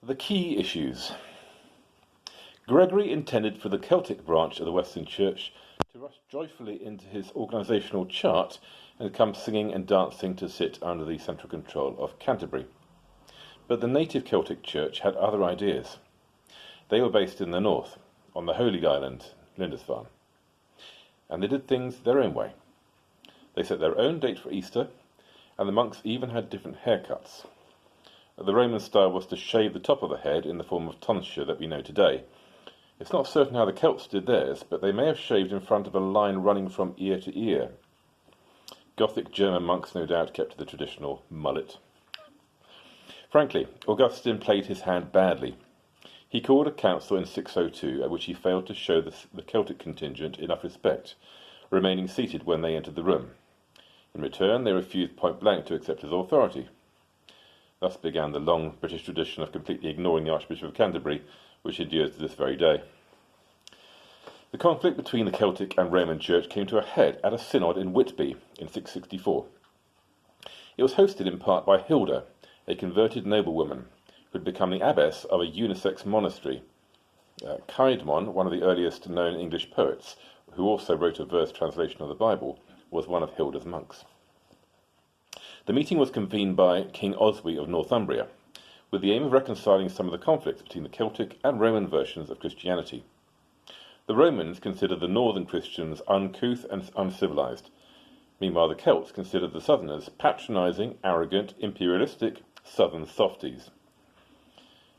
The key issues. Gregory intended for the Celtic branch of the Western Church to rush joyfully into his organisational chart and come singing and dancing to sit under the central control of Canterbury. But the native Celtic Church had other ideas. They were based in the north, on the Holy Island, Lindisfarne, and they did things their own way. They set their own date for Easter, and the monks even had different haircuts. The Roman style was to shave the top of the head in the form of tonsure that we know today. It's not certain how the Celts did theirs, but they may have shaved in front of a line running from ear to ear. Gothic German monks no doubt kept to the traditional mullet. Frankly, Augustine played his hand badly. He called a council in 602 at which he failed to show the Celtic contingent enough respect, remaining seated when they entered the room. In return, they refused point blank to accept his authority. Thus began the long British tradition of completely ignoring the Archbishop of Canterbury, which endures to this very day. The conflict between the Celtic and Roman Church came to a head at a synod in Whitby in 664. It was hosted in part by Hilda, a converted noblewoman who had become the abbess of a unisex monastery. Caedmon, one of the earliest known English poets, who also wrote a verse translation of the Bible, was one of Hilda's monks. The meeting was convened by King Oswy of Northumbria, with the aim of reconciling some of the conflicts between the Celtic and Roman versions of Christianity. The Romans considered the northern Christians uncouth and uncivilized. Meanwhile, the Celts considered the southerners patronizing, arrogant, imperialistic, southern softies.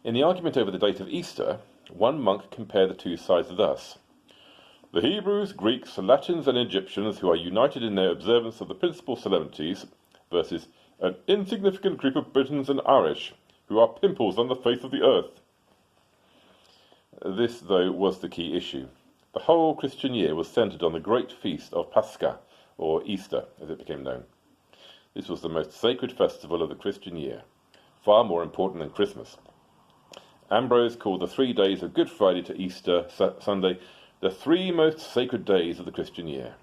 In the argument over the date of Easter, one monk compared the two sides thus: "The Hebrews, Greeks, Latins, and Egyptians, who are united in their observance of the principal solemnities, versus an insignificant group of Britons and Irish, who are pimples on the face of the earth." This, though, was the key issue. The whole Christian year was centred on the great feast of Pascha, or Easter, as it became known. This was the most sacred festival of the Christian year, far more important than Christmas. Ambrose called the 3 days of Good Friday to Easter Sunday the 3 most sacred days of the Christian year.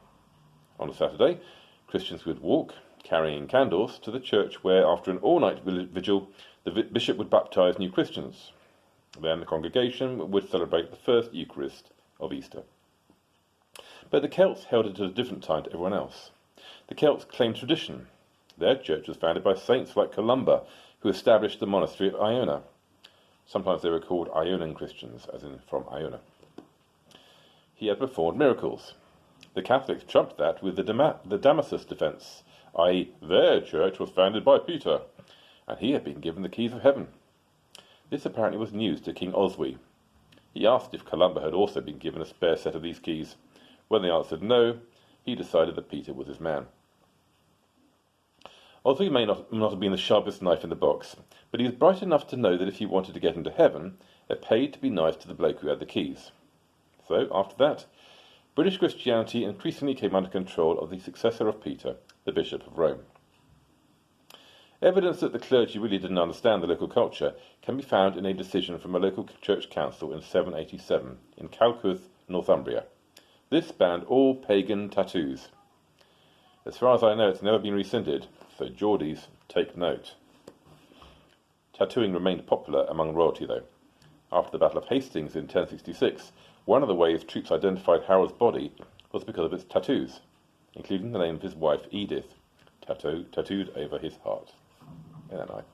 On a Saturday, Christians would walk, carrying candles, to the church where, after an all-night vigil, the bishop would baptize new Christians. Then the congregation would celebrate the first Eucharist of Easter. But the Celts held it at a different time to everyone else. The Celts claimed tradition. Their church was founded by saints like Columba, who established the monastery at Iona. Sometimes they were called Ionian Christians, as in from Iona. He had performed miracles. The Catholics trumped that with the Damasus defence, i.e. their church was founded by Peter, and he had been given the keys of heaven. This apparently was news to King Oswy. He asked if Columba had also been given a spare set of these keys. When they answered no, he decided that Peter was his man. Oswy may not have been the sharpest knife in the box, but he was bright enough to know that if he wanted to get into heaven, it paid to be nice to the bloke who had the keys. So, after that, British Christianity increasingly came under control of the successor of Peter, the Bishop of Rome. Evidence that the clergy really didn't understand the local culture can be found in a decision from a local church council in 787 in Calcuth, Northumbria. This banned all pagan tattoos. As far as I know, it's never been rescinded, so Geordies, take note. Tattooing remained popular among royalty, though. After the Battle of Hastings in 1066, one of the ways troops identified Harold's body was because of its tattoos, including the name of his wife Edith, tattooed over his heart. Isn't that nice?